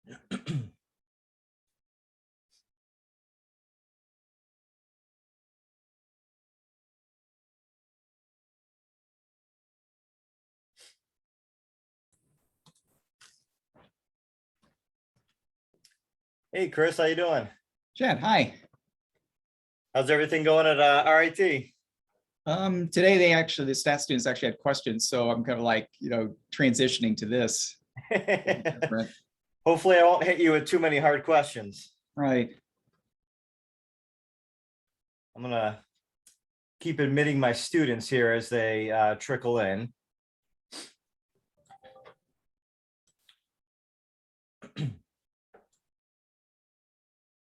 Hey Chris, how you doing? Chad, hi. How's everything going at RIT? Today the stat students actually had questions, so I'm kind of like, transitioning to this. Different. Hopefully I won't hit you with too many hard questions. Right. I'm gonna keep admitting my students here as they trickle in.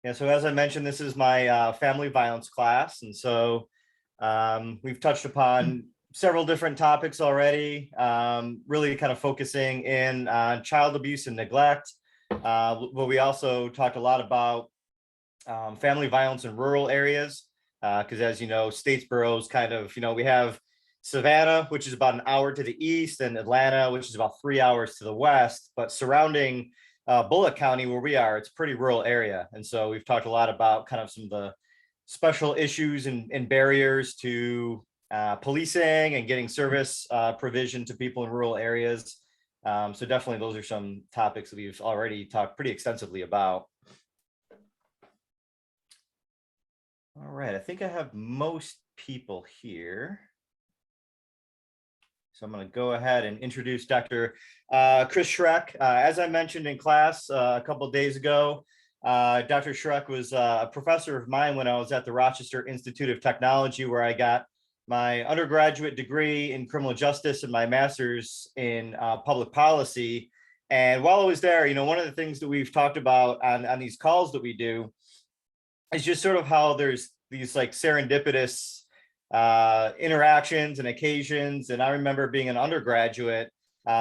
Yeah, so as I mentioned, this is my family violence class. And so we've touched upon several different topics already, really kind of focusing in on child abuse and neglect. But we also talked a lot about family violence in rural areas, because as you know, Statesboro's kind of, we have Savannah, which is about an hour to the east, and Atlanta, which is about 3 hours to the west. But surrounding Bullock County, where we are, it's a pretty rural area. And so we've talked a lot about kind of some of the special issues and barriers to policing and getting service provision to people in rural areas. So definitely those are some topics that we've already talked pretty extensively about. All right, I think I have most people here. So I'm going to go ahead and introduce Dr. Chris Schreck. As I mentioned in class a couple of days ago, Dr. Schreck was a professor of mine when I was at the Rochester Institute of Technology, where I got my undergraduate degree in criminal justice and my master's in public policy. And while I was there, one of the things that we've talked about on these calls that we do is just sort of how there's these like serendipitous interactions and occasions. And I remember being an undergraduate,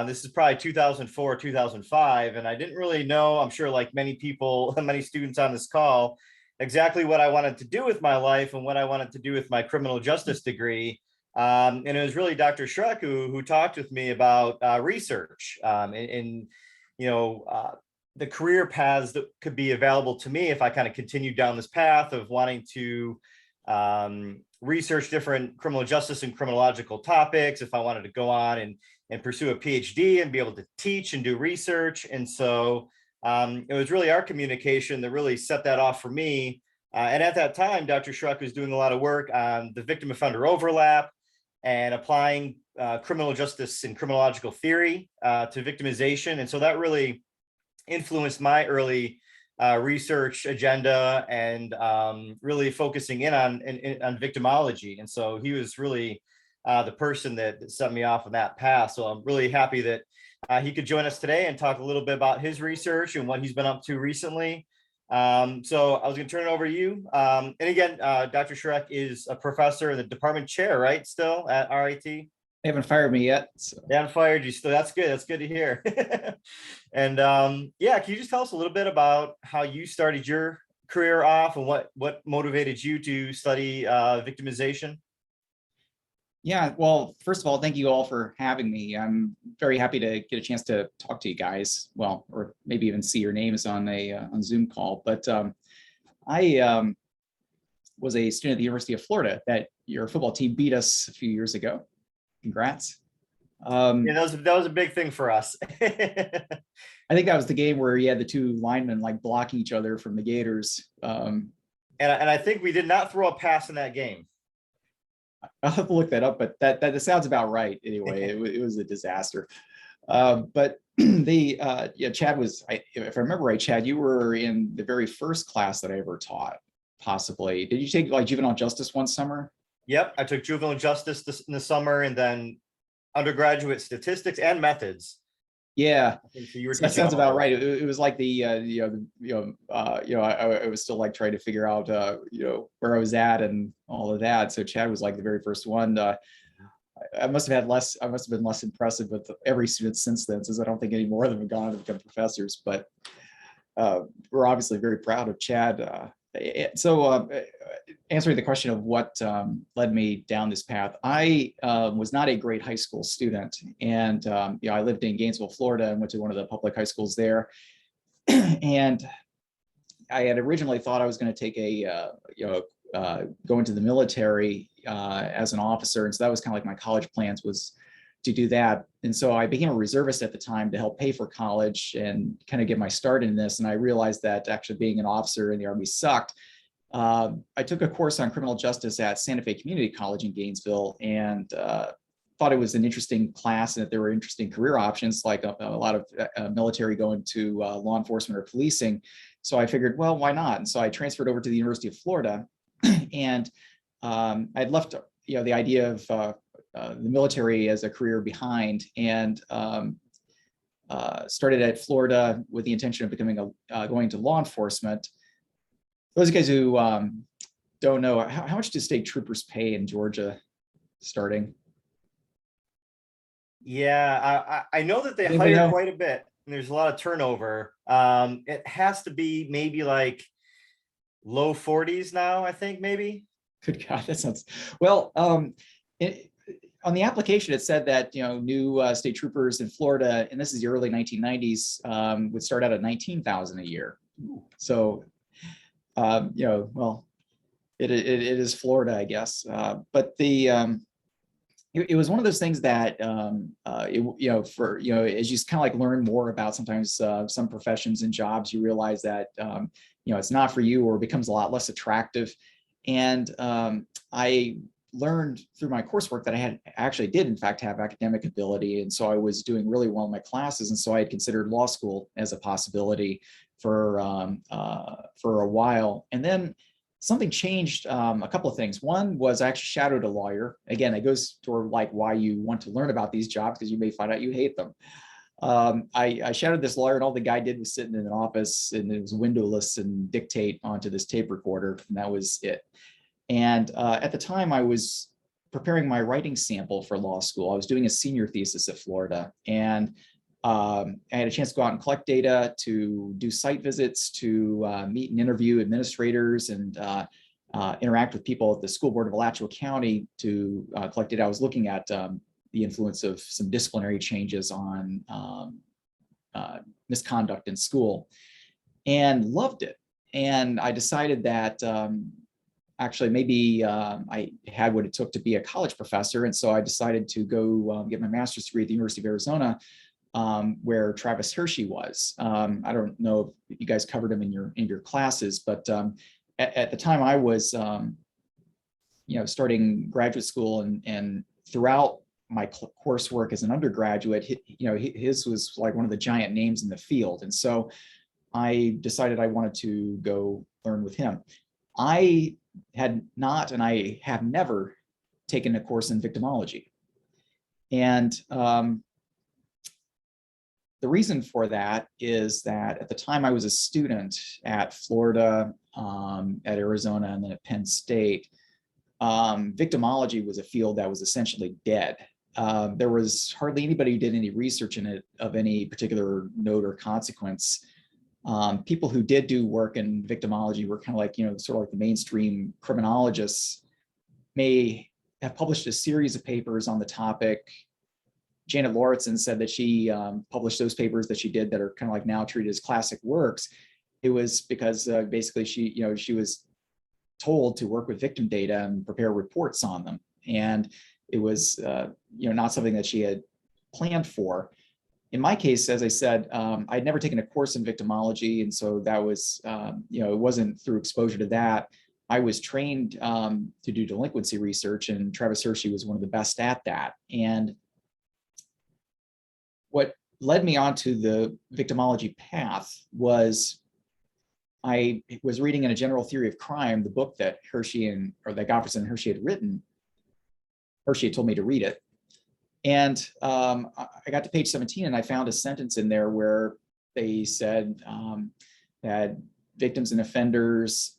this is probably 2004, 2005. And I didn't really know, I'm sure like many people, many students on this call, exactly what I wanted to do with my life and what I wanted to do with my criminal justice degree. And it was really Dr. Schreck who talked with me about research and the career paths that could be available to me if I kind of continued down this path of wanting to research different criminal justice and criminological topics, if I wanted to go on and pursue a PhD and be able to teach and do research. And so it was really our communication that really set that off for me. And at that time, Dr. Schreck was doing a lot of work on the victim offender overlap and applying criminal justice and criminological theory to victimization. And so that really influenced my early research agenda and really focusing in on victimology. And so he was really the person that set me off on that path. So I'm really happy that he could join us today and talk a little bit about his research and what he's been up to recently. So I was going to turn it over to you. And again, Dr. Schreck is a professor and the department chair, right? Still at RIT? They haven't fired me yet. So. They haven't fired you still. That's good. That's good to hear. And yeah, can you just tell us a little bit about how you started your career off and what motivated you to study victimization? Yeah, well, first of all, thank you all for having me. I'm very happy to get a chance to talk to you guys. Well, or maybe even see your names on a on Zoom call. But I was a student at the University of Florida that your football team beat us a few years ago. Congrats. Yeah, that was a big thing for us. I think that was the game where you had the two linemen like blocking each other from the Gators. And I think we did not throw a pass in that game. I'll have to look that up, but that sounds about right. Anyway, it was a disaster. But Chad was, if I remember right, Chad, you were in the very first class that I ever taught, possibly. Did you take like juvenile justice one summer? Yep, I took juvenile justice in the summer and then undergraduate statistics and methods. Yeah, so that sounds about right. It was like the I was still like trying to figure out where I was at and all of that. So Chad was like the very first one. I must have been less impressive with every student since then, since I don't think any more of them have gone on to become professors. But we're obviously very proud of Chad. So answering the question of what led me down this path, I was not a great high school student. And I lived in Gainesville, Florida, and went to one of the public high schools there. And I had originally thought I was going to take go into the military as an officer. And so that was kind of like my college plans, was to do that. And so I became a reservist at the time to help pay for college and kind of get my start in this. And I realized that actually being an officer in the Army sucked. I took a course on criminal justice at Santa Fe Community College in Gainesville, and thought it was an interesting class and that there were interesting career options, like a lot of military going to law enforcement or policing. So I figured, well, why not? And so I transferred over to the University of Florida, and I'd left, the idea of the military as a career behind, and started at Florida with the intention of becoming going to law enforcement. Those guys who don't know, how much do state troopers pay in Georgia starting? Yeah, I know that they Anybody hire know? quite a bit, and there's a lot of turnover. It has to be maybe like low 40s now, I think, maybe. Good God, that sounds, well, on the application, it said that, new state troopers in Florida, and this is the early 1990s, would start out at 19,000 a year. So, well, it is Florida, I guess. But it was one of those things that, as you kind of like learn more about sometimes some professions and jobs, you realize that, it's not for you, or becomes a lot less attractive. And I learned through my coursework that I actually did in fact have academic ability. And so I was doing really well in my classes. And so I had considered law school as a possibility for a while. And then something changed, a couple of things. One was I actually shadowed a lawyer. Again, it goes toward like why you want to learn about these jobs, because you may find out you hate them. I shadowed this lawyer, and all the guy did was sit in an office, and it was windowless, and dictate onto this tape recorder, and that was it. And at the time, I was preparing my writing sample for law school. I was doing a senior thesis at Florida, and I had a chance to go out and collect data, to do site visits, to meet and interview administrators, and interact with people at the school board of Alachua County to collect data. I was looking at the influence of some disciplinary changes on misconduct in school, and loved it. And I decided that actually maybe I had what it took to be a college professor. And so I decided to go get my master's degree at the University of Arizona, where Travis Hershey was. I don't know if you guys covered him in your classes, but at the time I was starting graduate school, and throughout my coursework as an undergraduate, his was like one of the giant names in the field. And so I decided I wanted to go learn with him. I had not, and I have never taken a course in victimology. And the reason for that is that at the time I was a student at Florida, at Arizona, and then at Penn State, victimology was a field that was essentially dead. There was hardly anybody who did any research in it of any particular note or consequence. People who did do work in victimology were kind of like, sort of like the mainstream criminologists, may have published a series of papers on the topic. Janet Lauritsen said that she published those papers that she did that are kind of like now treated as classic works. It was because basically she was told to work with victim data and prepare reports on them. And it was, not something that she had planned for. In my case, as I said, I'd never taken a course in victimology. And so that was, it wasn't through exposure to that. I was trained to do delinquency research, and Travis Hershey was one of the best at that. And what led me onto the victimology path was I was reading in A General Theory of Crime, the book that that Gottfredson and Hershey had written. Hershey had told me to read it. And I got to page 17, and I found a sentence in there where they said that victims and offenders,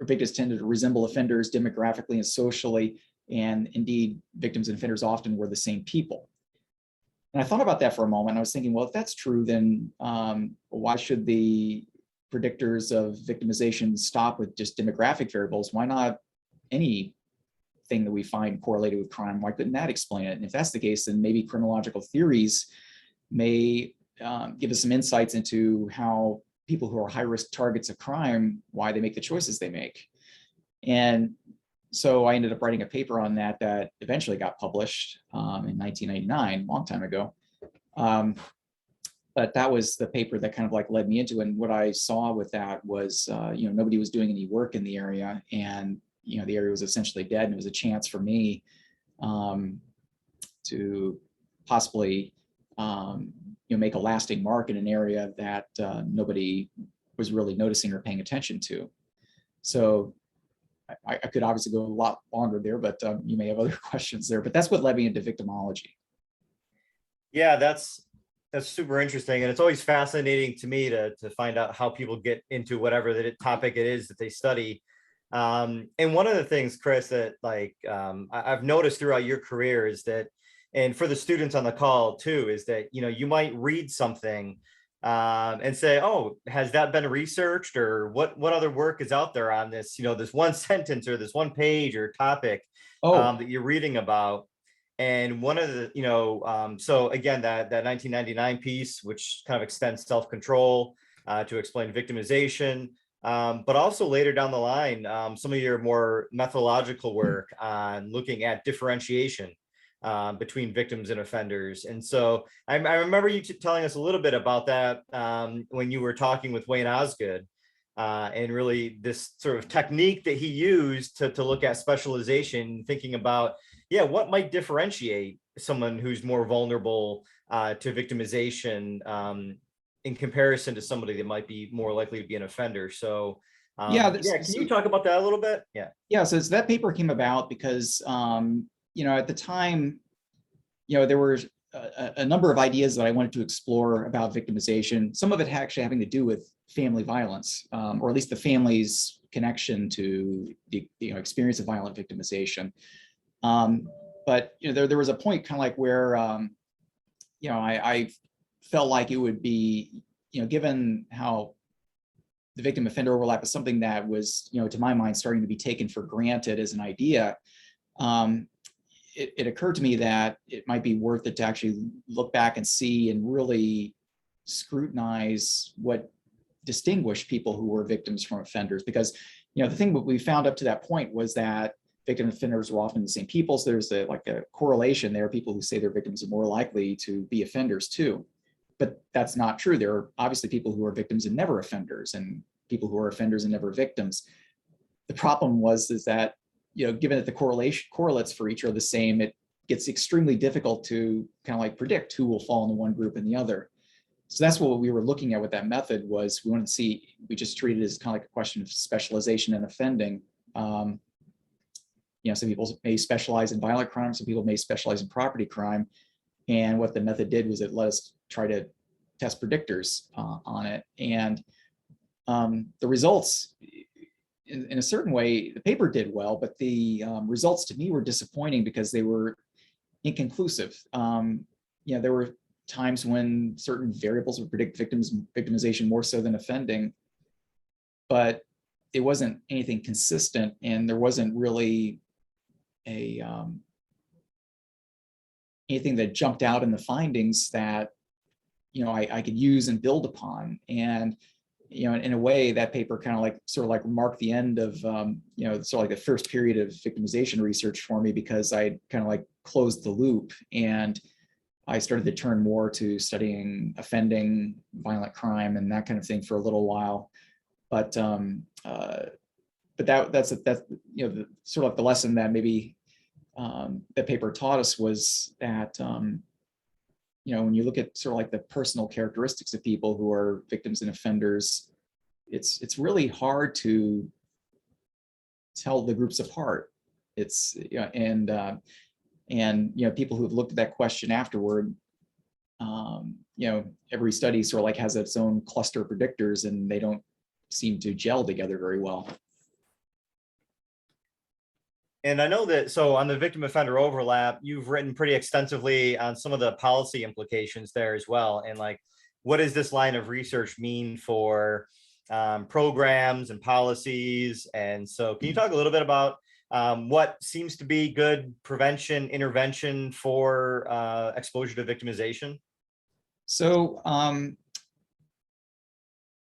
victims tended to resemble offenders demographically and socially, and indeed, victims and offenders often were the same people. And I thought about that for a moment. I was thinking, well, if that's true, then why should the predictors of victimization stop with just demographic variables? Why not anything that we find correlated with crime? Why couldn't that explain it? And if that's the case, then maybe criminological theories may give us some insights into how people who are high-risk targets of crime, why they make the choices they make. And so I ended up writing a paper on that that eventually got published in 1999, a long time ago. But that was the paper that kind of like led me into it. And what I saw with that was, nobody was doing any work in the area, and the area was essentially dead. And it was a chance for me to possibly make a lasting mark in an area that nobody was really noticing or paying attention to. So I could obviously go a lot longer there, but you may have other questions there. But that's what led me into victimology. Yeah, that's super interesting, and it's always fascinating to me to find out how people get into whatever topic it is that they study. And one of the things, Chris, that I've noticed throughout your career is that, and for the students on the call too, is that you might read something and say, "Oh, has that been researched?" Or what other work is out there on this? This one sentence or this one page or topic that you're reading about. And one of the, so again, that 1999 piece, which kind of extends self-control to explain victimization, but also later down the line, some of your more methodological work on looking at differentiation between victims and offenders. And so I remember you telling us a little bit about that when you were talking with Wayne Osgood, and really this sort of technique that he used to look at specialization, thinking about, what might differentiate someone who's more vulnerable to victimization in comparison to somebody that might be more likely to be an offender. So can you talk about that a little bit? So that paper came about because at the time, there were a number of ideas that I wanted to explore about victimization. Some of it actually having to do with family violence, or at least the family's connection to the experience of violent victimization. But there was a point kind of like where I felt like it would be, given how the victim offender overlap is something that was, to my mind, starting to be taken for granted as an idea. It occurred to me that it might be worth it to actually look back and see and really scrutinize what distinguished people who were victims from offenders. Because, the thing that we found up to that point was that victim offenders were often the same people. So there's a correlation there. People who say they're victims are more likely to be offenders too. But that's not true. There are obviously people who are victims and never offenders, and people who are offenders and never victims. The problem is that, given that the correlates for each are the same, it gets extremely difficult to kind of like predict who will fall into one group and the other. So that's what we were looking at with that method. Was we wanted to see, we just treated it as kind of like a question of specialization and offending. Some people may specialize in violent crime, some people may specialize in property crime. And what the method did was it let us try to test predictors on it. And the results, in a certain way, the paper did well, but the results to me were disappointing because they were inconclusive. There were times when certain variables would predict victimization more so than offending, but it wasn't anything consistent, and there wasn't really anything that jumped out in the findings that I could use and build upon. And in a way, that paper kind of marked the end of the first period of victimization research for me, because I kind of closed the loop, and I started to turn more to studying offending, violent crime, and that kind of thing for a little while. But that's the sort of the lesson that maybe that paper taught us was that when you look at sort of the personal characteristics of people who are victims and offenders, it's really hard to tell the groups apart. It's people who have looked at that question afterward, every study sort of has its own cluster of predictors, and they don't seem to gel together very well. And I know that, so on the victim offender overlap, you've written pretty extensively on some of the policy implications there as well. And what does this line of research mean for programs and policies? And so can you talk a little bit about what seems to be good prevention intervention for exposure to victimization? So I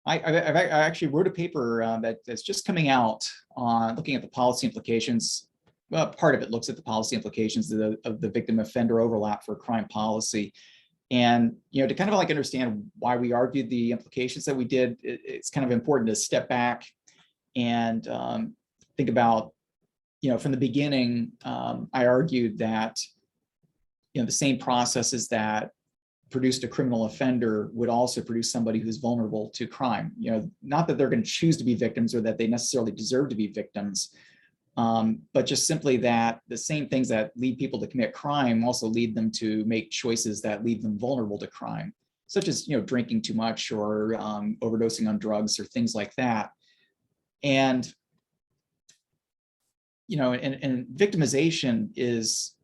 actually wrote a paper that's just coming out on looking at the policy implications. Well, part of it looks at the policy implications of the victim offender overlap for crime policy. And, to kind of like understand why we argued the implications that we did, it's kind of important to step back and think about, from the beginning, I argued that, the same processes that produced a criminal offender would also produce somebody who's vulnerable to crime. Not that they're going to choose to be victims or that they necessarily deserve to be victims, but just simply that the same things that lead people to commit crime also lead them to make choices that leave them vulnerable to crime, such as drinking too much or overdosing on drugs or things like that. And and victimization is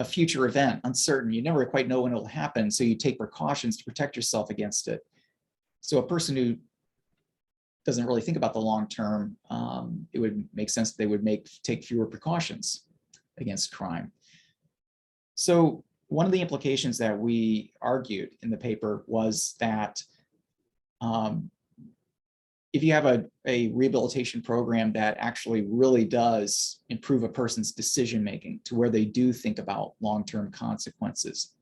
a future event, uncertain. You never quite know when it'll happen, so you take precautions to protect yourself against it. So a person who doesn't really think about the long term, it would make sense that they would take fewer precautions against crime. So one of the implications that we argued in the paper was that if you have a rehabilitation program that actually really does improve a person's decision making to where they do think about long-term consequences,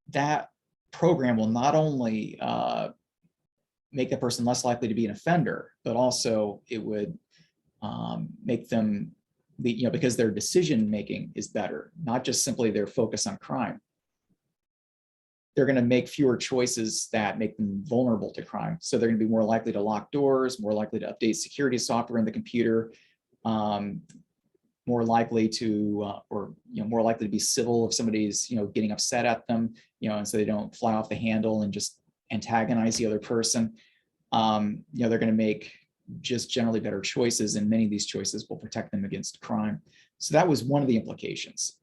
that program will not only make that person less likely to be an offender, but also it would make them, because their decision making is better, not just simply their focus on crime. They're going to make fewer choices that make them vulnerable to crime. So they're going to be more likely to lock doors, more likely to update security software in the computer, more likely to, more likely to be civil if somebody's, getting upset at them, and so they don't fly off the handle and just antagonize the other person. They're going to make just generally better choices, and many of these choices will protect them against crime. So that was one of the implications.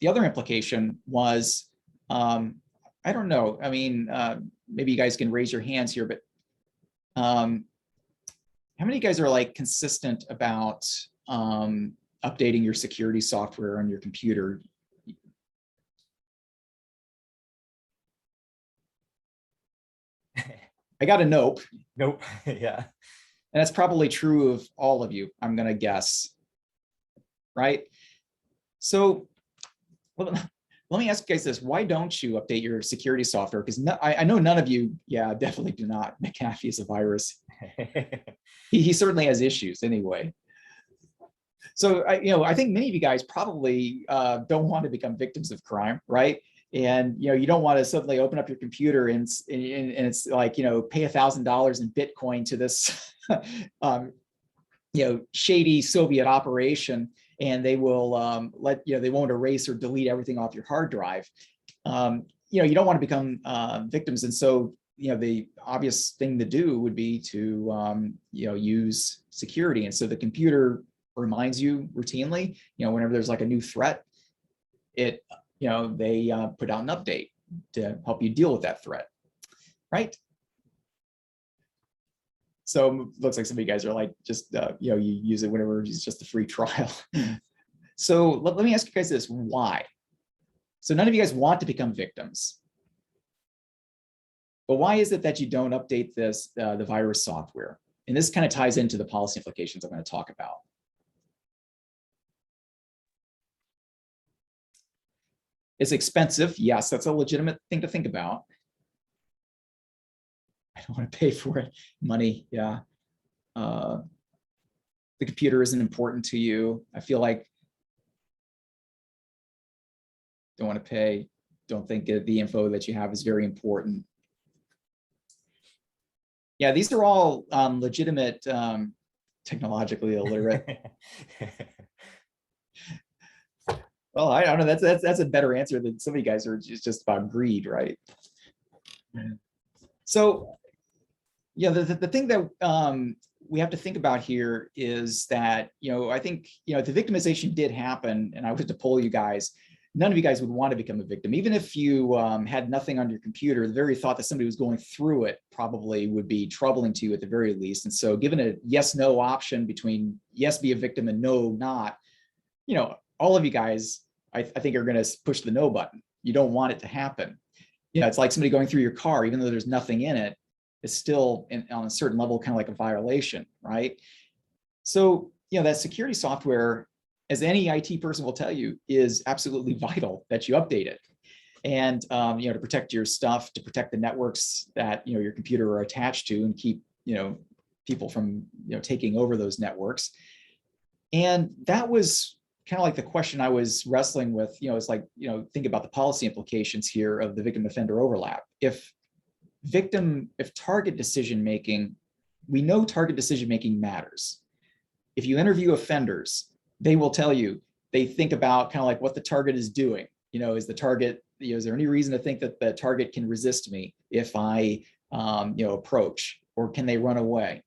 The other implication was, I don't know. I mean, maybe you guys can raise your hands here, but how many of you guys are like consistent about updating your security software on your computer? I got a nope. Nope. Yeah. And that's probably true of all of you, I'm going to guess. Right? So, well, let me ask you guys this. Why don't you update your security software? Because I know none of you, definitely do not. McAfee is a virus. he certainly has issues anyway. So, I think many of you guys probably don't want to become victims of crime, right? And, you don't want to suddenly open up your computer and it's like, pay $1,000 in Bitcoin to this, shady Soviet operation, and they will they won't erase or delete everything off your hard drive. You don't want to become victims. And so, the obvious thing to do would be to, use security. And so the computer reminds you routinely, whenever there's like a new threat, they put out an update to help you deal with that threat, right? So it looks like some of you guys are like, just, you use it whenever it's just a free trial. So let me ask you guys this, why? So none of you guys want to become victims. But why is it that you don't update the virus software? And this kind of ties into the policy implications I'm going to talk about. It's expensive. Yes, that's a legitimate thing to think about. I don't want to pay for it. Money, yeah. The computer isn't important to you. I feel like don't want to pay. Don't think the info that you have is very important. Yeah, these are all legitimate, technologically illiterate. Well, I don't know. That's a better answer than some of you guys are just about greed, right? So, yeah, the thing that we have to think about here is that, I think, the victimization did happen, and I was to poll you guys. None of you guys would want to become a victim, even if you had nothing on your computer. The very thought that somebody was going through it probably would be troubling to you at the very least. And so, given a yes/no option between yes, be a victim, and no, not, all of you guys, I think, are going to push the no button. You don't want it to happen. Yeah, it's like somebody going through your car, even though there's nothing in it, it's still on a certain level kind of like a violation, right? So, that security software, as any IT person will tell you, is absolutely vital that you update it. And, to protect your stuff, to protect the networks that, your computer are attached to, and keep, people from, taking over those networks. And that was kind of like the question I was wrestling with. It's like, think about the policy implications here of the victim offender overlap. If target decision making, we know target decision making matters. If you interview offenders, they will tell you, they think about kind of like what the target is doing. Is the target, is there any reason to think that the target can resist me if I, approach, or can they run away?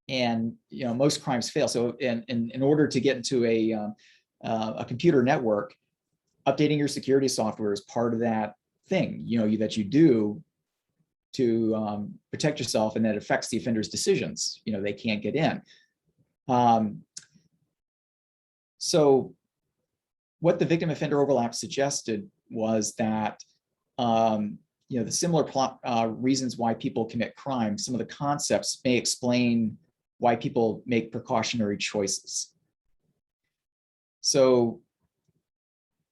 And most crimes fail. So in order to get into a computer network, updating your security software is part of that thing, that you do to protect yourself, and that affects the offender's decisions. They can't get in. So what the victim offender overlap suggested was that the similar reasons why people commit crime, some of the concepts may explain why people make precautionary choices. So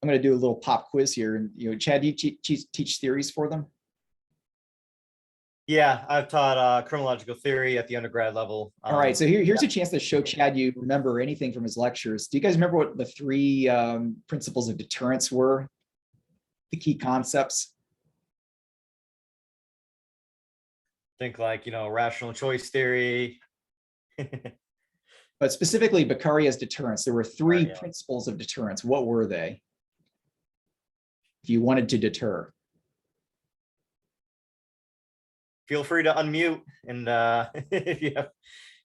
I'm going to do a little pop quiz here. And Chad, do you teach theories for them? Yeah, I've taught criminological theory at the undergrad level. All right, so here's a chance to show Chad you remember anything from his lectures. Do you guys remember what the three principles of deterrence were? The key concepts? Think like, rational choice theory. But specifically Beccaria's deterrence, there were three principles of deterrence. What were they? If you wanted to deter. Feel free to unmute and if you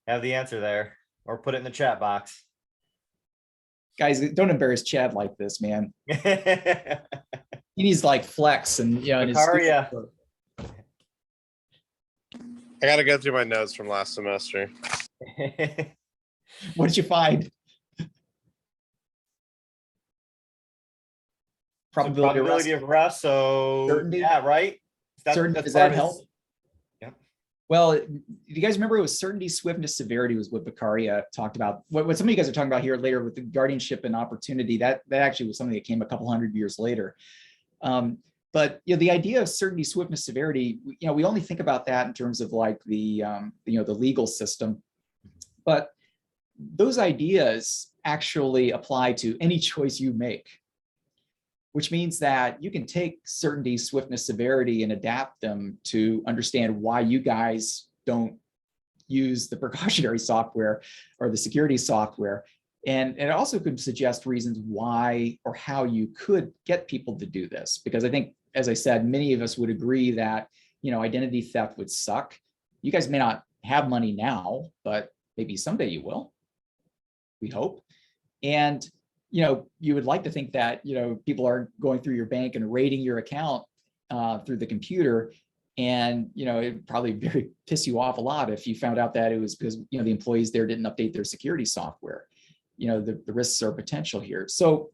have the answer there, or put it in the chat box. Guys, don't embarrass Chad like this, man. He needs like flex and Beccaria. I gotta go through my notes from last semester. What did you find? Probability of arrest. So certainty? Yeah, right. Certainty, does that help? Yeah. Well, do you guys remember it was certainty, swiftness, severity was what Beccaria talked about. What some of you guys are talking about here later with the guardianship and opportunity, that actually was something that came a couple hundred years later. But the idea of certainty, swiftness, severity, we only think about that in terms of like the the legal system, but those ideas actually apply to any choice you make, which means that you can take certainty, swiftness, severity, and adapt them to understand why you guys don't use the precautionary software or the security software. And it also could suggest reasons why or how you could get people to do this. Because I think, as I said, many of us would agree that, identity theft would suck. You guys may not have money now, but maybe someday you will, we hope. And, you would like to think that, people aren't going through your bank and raiding your account through the computer. And, it'd probably piss you off a lot if you found out that it was because, the employees there didn't update their security software. The risks are potential here. So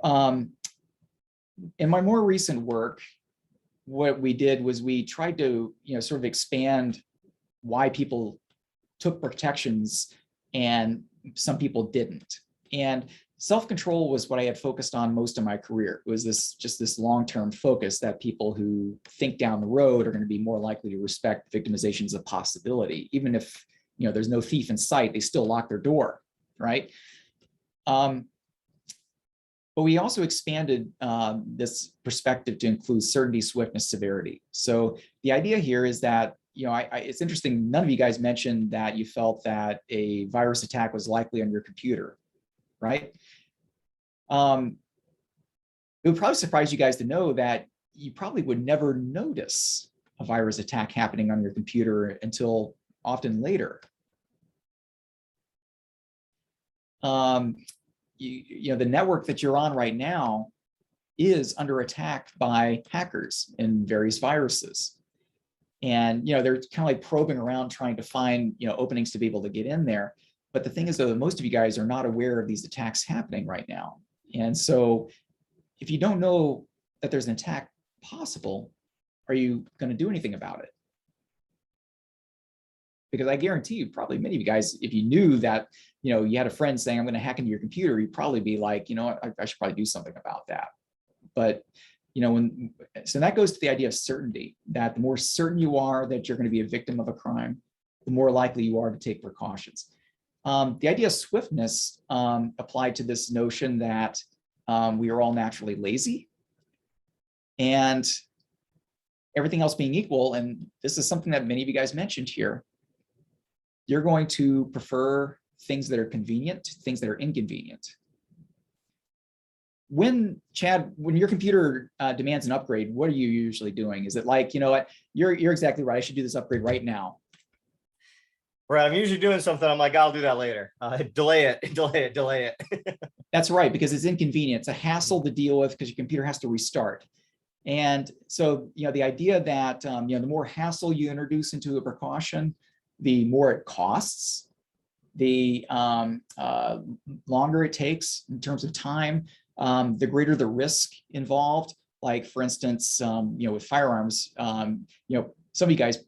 in my more recent work, what we did was we tried to, sort of expand why people took protections and some people didn't. And self-control was what I had focused on most of my career. It was this long-term focus that people who think down the road are going to be more likely to respect victimization as a possibility. Even if, there's no thief in sight, they still lock their door, right? But we also expanded this perspective to include certainty, swiftness, severity. So the idea here is that, it's interesting, none of you guys mentioned that you felt that a virus attack was likely on your computer, right? It would probably surprise you guys to know that you probably would never notice a virus attack happening on your computer until often later. The network that you're on right now is under attack by hackers and various viruses. And, they're kind of like probing around trying to find, openings to be able to get in there. But the thing is, though, that most of you guys are not aware of these attacks happening right now. And so if you don't know that there's an attack possible are you going to do anything about it? Because I guarantee you, probably many of you guys, if you knew that, you had a friend saying, I'm going to hack into your computer, you'd probably be like, you know what, I should probably do something about that. But, so that goes to the idea of certainty, that the more certain you are that you're going to be a victim of a crime, the more likely you are to take precautions. The idea of swiftness applied to this notion that we are all naturally lazy, and everything else being equal, and this is something that many of you guys mentioned here, you're going to prefer things that are convenient to things that are inconvenient. When your computer demands an upgrade, what are you usually doing? Is it like, you know what, you're exactly right, I should do this upgrade right now? Right, I'm usually doing something, I'm like, I'll do that later. Delay it, delay it. That's right, because it's inconvenient. It's a hassle to deal with because your computer has to restart. And so, the idea that, the more hassle you introduce into a precaution, the more it costs, the longer it takes in terms of time, the greater the risk involved. Like, for instance, with firearms, some of you guys,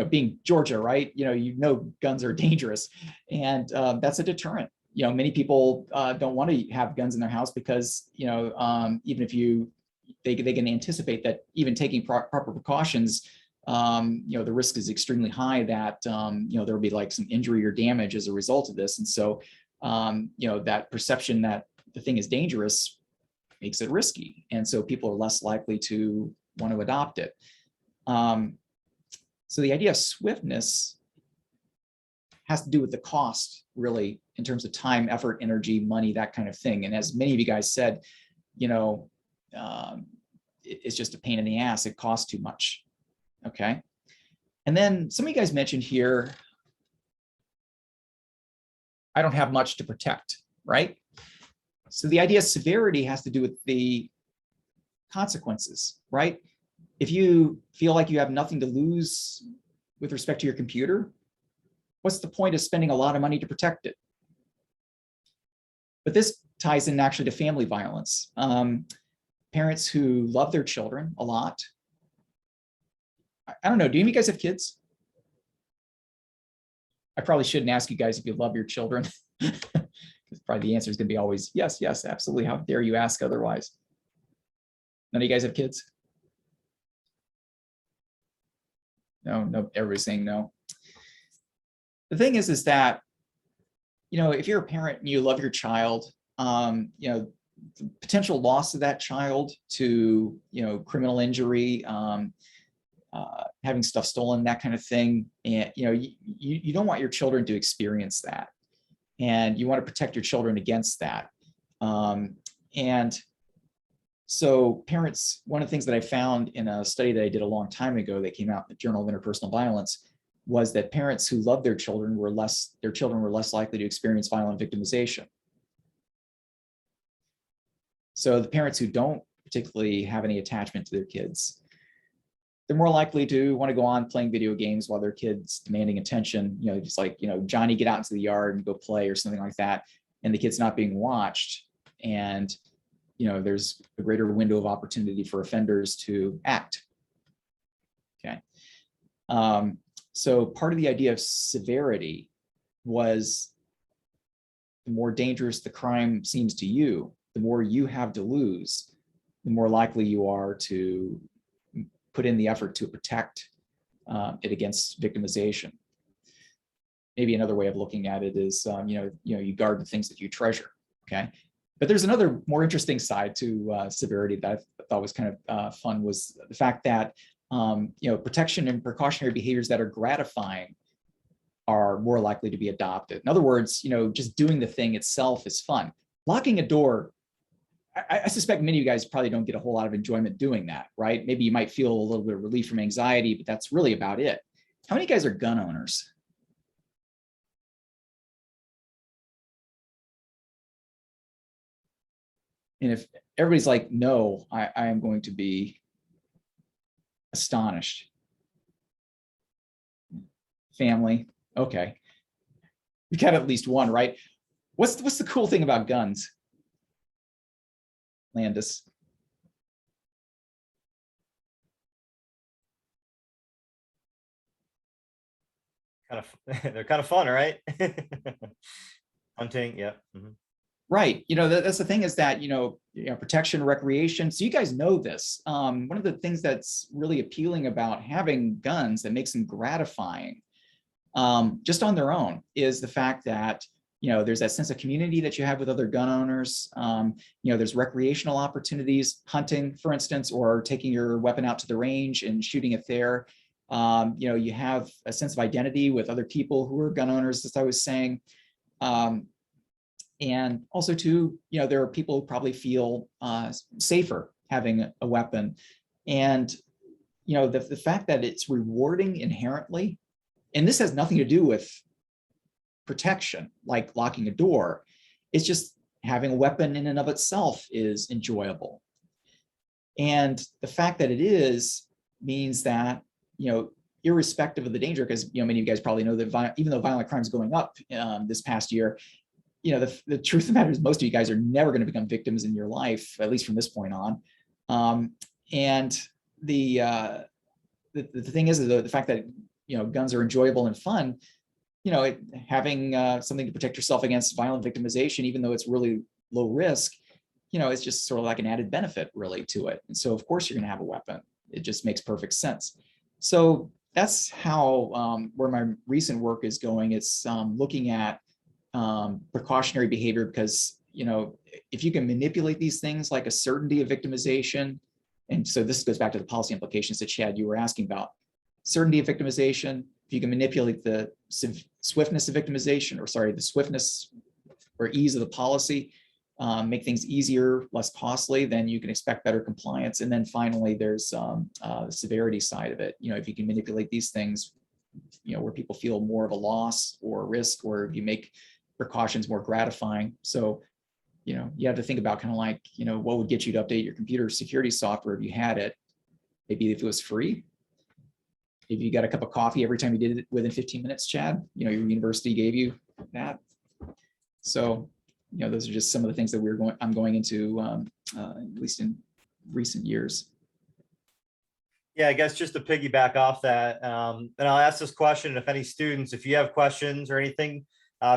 being Georgia, right? Guns are dangerous, and that's a deterrent. Many people don't want to have guns in their house because, even if they can anticipate that even taking proper precautions, the risk is extremely high that, there will be like some injury or damage as a result of this. And so, that perception that the thing is dangerous makes it risky. And so people are less likely to want to adopt it. So the idea of swiftness has to do with the cost, really, in terms of time, effort, energy, money, that kind of thing. And as many of you guys said, it's just a pain in the ass. It costs too much. Okay. And then some of you guys mentioned here, I don't have much to protect, right? So the idea of severity has to do with the consequences, right? If you feel like you have nothing to lose with respect to your computer, what's the point of spending a lot of money to protect it? But this ties in actually to family violence. Parents who love their children a lot. I don't know, do you guys have kids? I probably shouldn't ask you guys if you love your children. Probably the answer is going to be always yes, yes, absolutely. How dare you ask otherwise? None of you guys have kids? No, everybody's saying no. The thing is that, if you're a parent and you love your child, the potential loss of that child to, criminal injury, having stuff stolen, that kind of thing, and you don't want your children to experience that, and you want to protect your children against that. And so parents, one of the things that I found in a study that I did a long time ago that came out in the Journal of Interpersonal Violence was that parents who loved their children were less likely to experience violent victimization. So the parents who don't particularly have any attachment to their kids, they're more likely to want to go on playing video games while their kid's demanding attention, just like, Johnny, get out into the yard and go play or something like that. And the kid's not being watched. And, there's a greater window of opportunity for offenders to act. Okay. So part of the idea of severity was the more dangerous the crime seems to you, the more you have to lose, the more likely you are to put in the effort to protect it against victimization. Maybe another way of looking at it is, you guard the things that you treasure. Okay, but there's another more interesting side to severity that I thought was kind of fun, was the fact that protection and precautionary behaviors that are gratifying are more likely to be adopted. In other words, just doing the thing itself is fun. Locking a door, I suspect many of you guys probably don't get a whole lot of enjoyment doing that, right? Maybe you might feel a little bit of relief from anxiety, but that's really about it. How many of you guys are gun owners? And if everybody's like, no, I am going to be astonished. Family, okay. You got at least one, right? What's the cool thing about guns? Landis. kind of they're kind of fun, right? Hunting, yeah. Mhm. Right. That's the thing is that, protection, recreation. So you guys know this. One of the things that's really appealing about having guns that makes them gratifying, just on their own, is the fact that, there's that sense of community that you have with other gun owners. There's recreational opportunities, hunting, for instance, or taking your weapon out to the range and shooting it there. You have a sense of identity with other people who are gun owners, as I was saying. And also too, there are people who probably feel safer having a weapon. And, the fact that it's rewarding inherently, and this has nothing to do with protection, like locking a door. It's just having a weapon in and of itself is enjoyable. And the fact that it is means that, irrespective of the danger, because, many of you guys probably know that even though violent crime is going up this past year, the truth of the matter is most of you guys are never going to become victims in your life, at least from this point on. And the thing is the fact that, guns are enjoyable and fun, having something to protect yourself against violent victimization, even though it's really low risk, it's just sort of like an added benefit really to it. And so of course you're going to have a weapon. It just makes perfect sense. So that's how where my recent work is going. It's looking at precautionary behavior, because if you can manipulate these things like a certainty of victimization, and so this goes back to the policy implications that Chad, you were asking about, certainty of victimization. If you can manipulate the swiftness of victimization, or sorry, the swiftness or ease of the policy, make things easier, less costly, then you can expect better compliance. And then finally, there's the severity side of it. If you can manipulate these things, where people feel more of a loss or risk, or if you make precautions more gratifying. So, you have to think about kind of like, what would get you to update your computer security software if you had it? Maybe if it was free. If you got a cup of coffee every time you did it within 15 minutes, Chad, your university gave you that. So, those are just some of the things that I'm going into, at least in recent years. Yeah, I guess just to piggyback off that, and I'll ask this question, if any students, if you have questions or anything,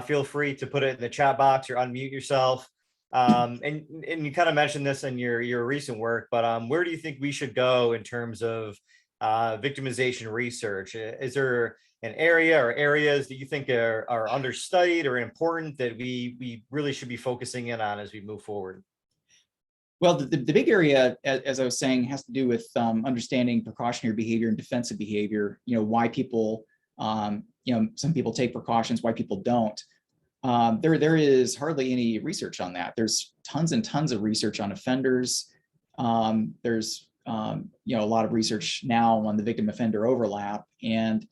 feel free to put it in the chat box or unmute yourself. And you kind of mentioned this in your recent work, but where do you think we should go in terms of victimization research? Is there an area or areas that you think are understudied or important that we really should be focusing in on as we move forward? Well, the big area, as I was saying, has to do with understanding precautionary behavior and defensive behavior. Why people, some people take precautions, why people don't. There is hardly any research on that. There's tons and tons of research on offenders. There's a lot of research now on the victim offender overlap, and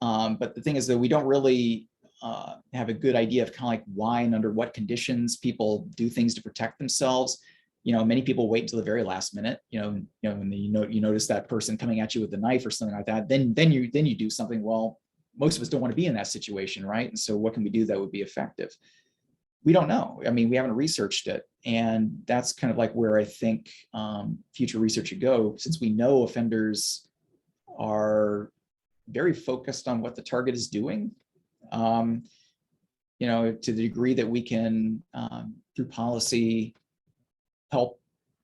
but the thing is that we don't really have a good idea of kind of like why and under what conditions people do things to protect themselves. Many people wait until the very last minute. When you notice that person coming at you with a knife or something like that, then you do something. Well, most of us don't want to be in that situation, right? And so, what can we do that would be effective? We don't know. I mean, we haven't researched it, and that's kind of like where I think future research should go, since we know offenders are very focused on what the target is doing. To the degree that we can, through policy, help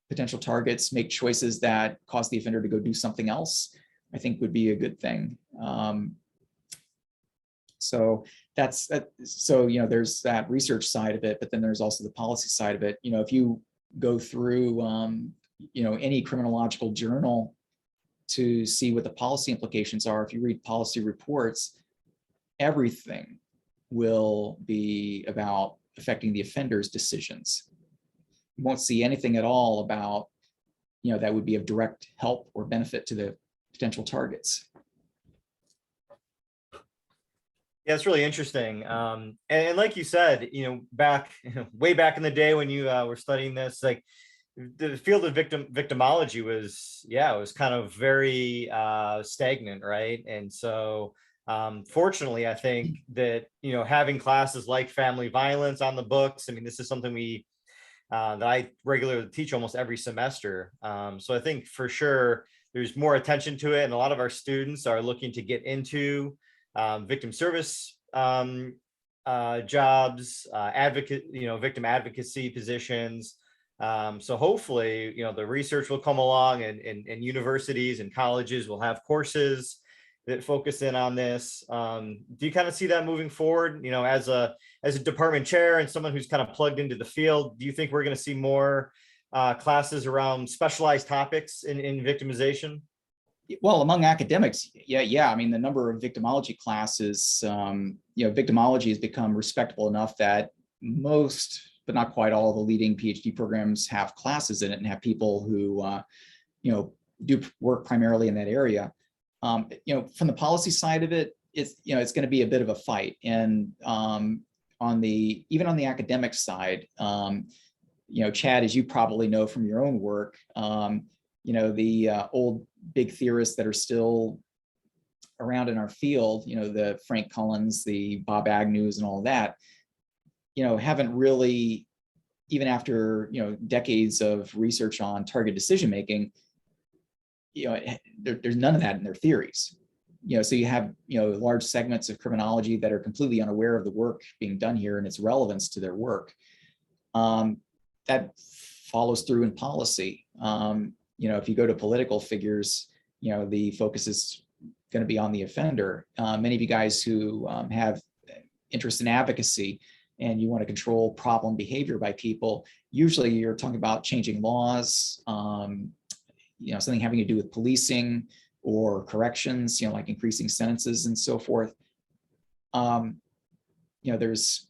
potential targets make choices that cause the offender to go do something else, I think would be a good thing. So that's so there's that research side of it, but then there's also the policy side of it. If you go through any criminological journal to see what the policy implications are, if you read policy reports, everything will be about affecting the offender's decisions. You won't see anything at all about that would be of direct help or benefit to the potential targets. Yeah, it's really interesting. And like you said, back way back in the day when you were studying this, like the field of victimology was, it was kind of very stagnant, right? And so fortunately, I think that having classes like family violence on the books, I mean, this is something that I regularly teach almost every semester. So I think for sure there's more attention to it, and a lot of our students are looking to get into victim service jobs, victim advocacy positions. So hopefully, the research will come along, and universities and colleges will have courses that focus in on this. Do you kind of see that moving forward? As a department chair and someone who's kind of plugged into the field, do you think we're going to see more classes around specialized topics in victimization? Well, among academics, yeah. I mean, the number of victimology classes, victimology has become respectable enough that most, but not quite all, of the leading PhD programs have classes in it and have people who, do work primarily in that area. From the policy side of it, it's going to be a bit of a fight. And even on the academic side, Chad, as you probably know from your own work, the old big theorists that are still around in our field, the Frank Cullens, the Bob Agnews, and all that, haven't really, even after decades of research on target decision making, there's none of that in their theories. So you have large segments of criminology that are completely unaware of the work being done here and its relevance to their work. That follows through in policy. If you go to political figures, the focus is going to be on the offender. Many of you guys who have interest in advocacy and you want to control problem behavior by people, usually you're talking about changing laws, something having to do with policing or corrections, like increasing sentences and so forth. There's,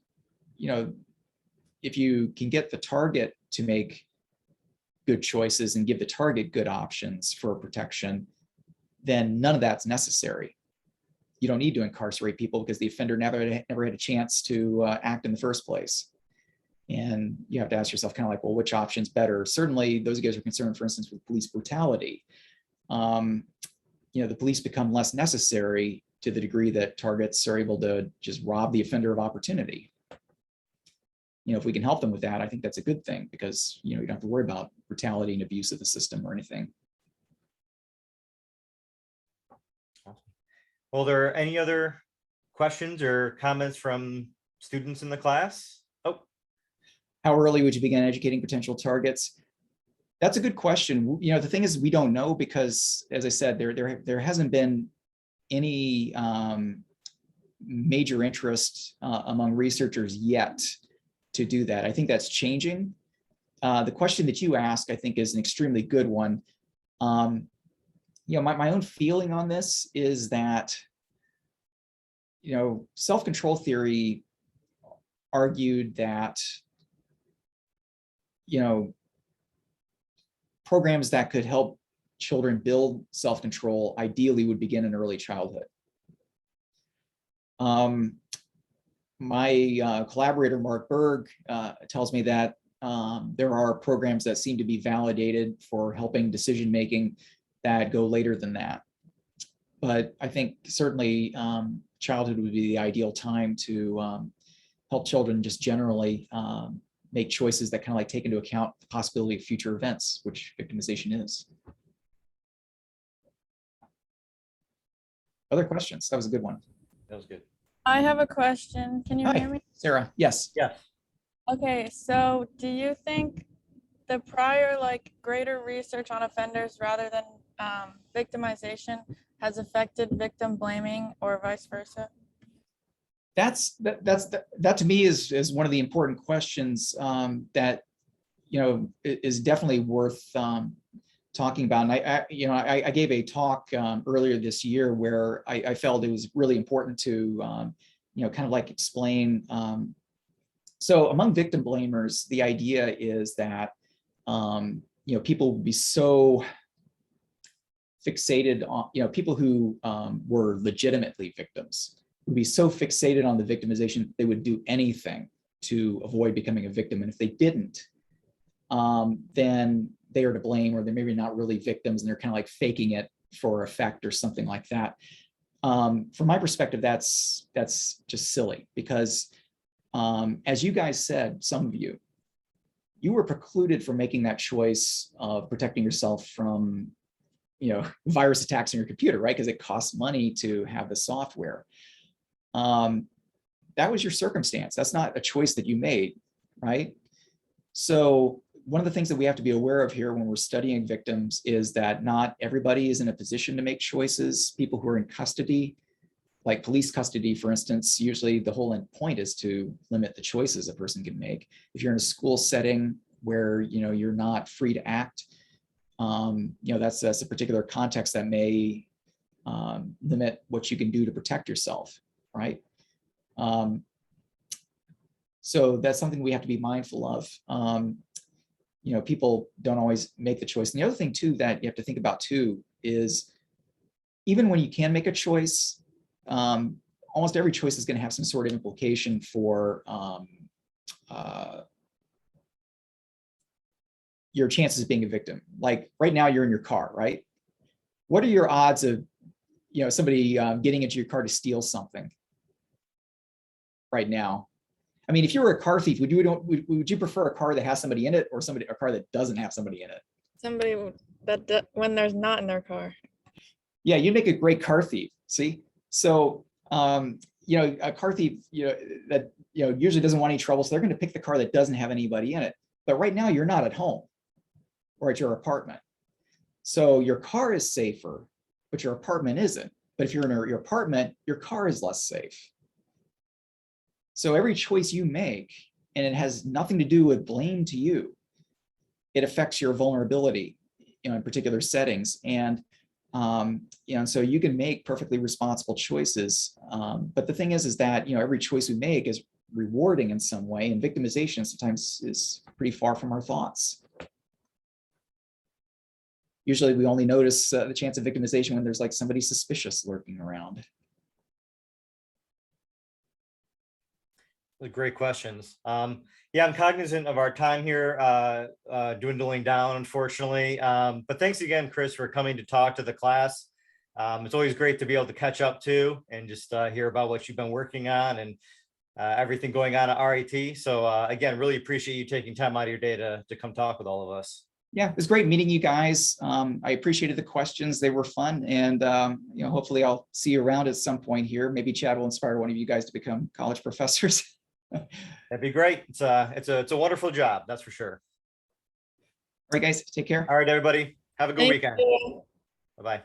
if you can get the target to make good choices and give the target good options for protection, then none of that's necessary. You don't need to incarcerate people because the offender never had a chance to act in the first place. And you have to ask yourself kind of like, well, which option's better? Certainly those of you guys are concerned, for instance, with police brutality. The police become less necessary to the degree that targets are able to just rob the offender of opportunity. If we can help them with that, I think that's a good thing, because you don't have to worry about brutality and abuse of the system or anything. Well, are there any other questions or comments from students in the class? Oh, how early would you begin educating potential targets? That's a good question. The thing is, we don't know, because, as I said, there hasn't been any major interest among researchers yet to do that. I think that's changing. The question that you ask, I think, is an extremely good one. My own feeling on this is that, self-control theory argued that, programs that could help children build self-control ideally would begin in early childhood. My collaborator, Mark Berg, tells me that there are programs that seem to be validated for helping decision-making that go later than that. But I think certainly childhood would be the ideal time to help children just generally make choices that kind of like take into account the possibility of future events, which victimization is. Other questions? That was a good one. that was good. I have a question. Can you hear me? Sarah. Yes. Yeah. Okay, so do you think the prior greater research on offenders rather than victimization has affected victim blaming or vice versa? That to me is one of the important questions that is definitely worth talking about. And I gave a talk earlier this year where I felt it was really important to kind of like explain. So among victim blamers, the idea is that people would be so fixated on people who were legitimately victims would be so fixated on the victimization they would do anything to avoid becoming a victim, and if they didn't, then they are to blame, or they're maybe not really victims and they're kind of like faking it for effect or something like that. From my perspective, that's just silly, because as you guys said, some of you were precluded from making that choice of protecting yourself from virus attacks on your computer, right? Because it costs money to have the software. that was your circumstance. That's not a choice that you made, right? So one of the things that we have to be aware of here when we're studying victims is that not everybody is in a position to make choices. People who are in custody, like police custody, for instance, usually the whole end point is to limit the choices a person can make. If you're in a school setting where you're not free to act, that's a particular context that may limit what you can do to protect yourself, right? So that's something we have to be mindful of. People don't always make the choice. And the other thing too that you have to think about too is even when you can make a choice, almost every choice is going to have some sort of implication for your chances of being a victim. Like right now you're in your car, right? What are your odds of somebody getting into your car to steal something right now? I mean, if you were a car thief, would you prefer a car that has somebody in it or a car that doesn't have somebody in it? Somebody that when there's not in their car. Yeah, you'd make a great car thief. See, so a car thief, that usually doesn't want any trouble, so they're going to pick the car that doesn't have anybody in it. But right now, you're not at home or at your apartment, so your car is safer, but your apartment isn't. But if you're in your apartment, your car is less safe. So every choice you make, and it has nothing to do with blame to you, it affects your vulnerability, in particular settings. And so you can make perfectly responsible choices. But the thing is that every choice we make is rewarding in some way, and victimization sometimes is pretty far from our thoughts. Usually, we only notice the chance of victimization when there's like somebody suspicious lurking around. Great questions. Yeah, I'm cognizant of our time here dwindling down, unfortunately. But thanks again, Chris, for coming to talk to the class. It's always great to be able to catch up too and just hear about what you've been working on and everything going on at RIT. So again, really appreciate you taking time out of your day to come talk with all of us. Yeah, it was great meeting you guys. I appreciated the questions. They were fun. And hopefully I'll see you around at some point here. Maybe Chad will inspire one of you guys to become college professors. That'd be great. It's a wonderful job, that's for sure. All right, guys, take care. All right, everybody. Have a good weekend. Bye-bye.